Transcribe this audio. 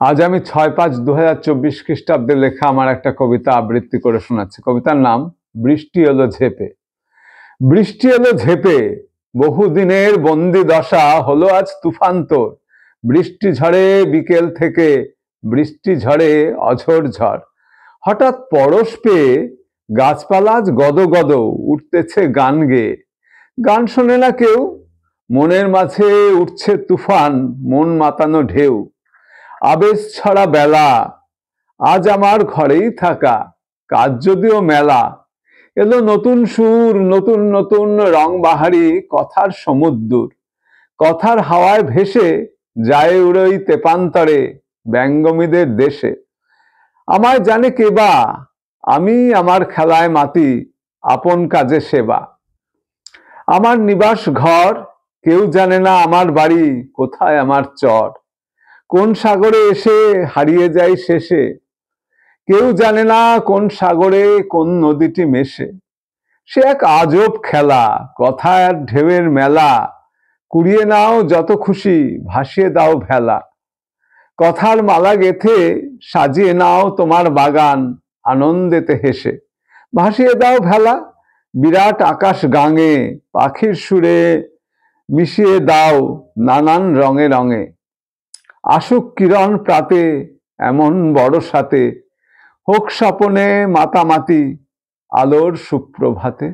আজ আমি 6-5-2024 খ্রিস্টাব্দে লেখা আমার একটা কবিতা আবৃত্তি করে শোনাচ্ছি। কবিতার নাম বৃষ্টি এলো ঝেপে। বৃষ্টি এলো ঝেপে, বহুদিনের বন্দি দশা হলো আজ তুফান্তর। বৃষ্টি ঝড়ে বিকেল থেকে, বৃষ্টি ঝড়ে অঝোর ঝড়। হঠাৎ পরশ পেয়ে গাছপালা আজ গদ গদ উঠতেছে গান গেয়ে। গান শোনে না কেউ, মনের মাঝে উঠছে তুফান, মন মাতানো ঢেউ। আবেশ ছড়া বেলা, আজ আমার ঘরেই থাকা, কাজ যদিও মেলা। এলো নতুন সুর, নতুন নতুন রং বাহারি কথার সমুদ্র। কথার হাওয়ায় ভেসে যায় উড়োই তেপান্তরে ব্যঙ্গমীদের দেশে। আমায় জানে কেবা, আমি আমার খেলায় মাতি, আপন কাজে সেবা। আমার নিবাস ঘর, কেউ জানে না আমার বাড়ি কোথায়, আমার চর কোন সাগরে এসে হারিয়ে যায় শেষে। কেউ জানে না কোন সাগরে কোন নদীটি মেশে। সে এক আজব খেলা, কথার ঢেউয়ের মেলা। কুড়িয়ে নাও যত খুশি, ভাসিয়ে দাও ভেলা। কথার মালা গেথে সাজিয়ে নাও তোমার বাগান, আনন্দেতে হেসে ভাসিয়ে দাও ভেলা। বিরাট আকাশ গাঙে পাখির সুরে মিশিয়ে দাও নানান রঙে রঙে। আসুক কিরণ প্রাতে এমন বড় সাথে, হোক স্বপনে মাতামাতি আলোর সুপ্রভাতে।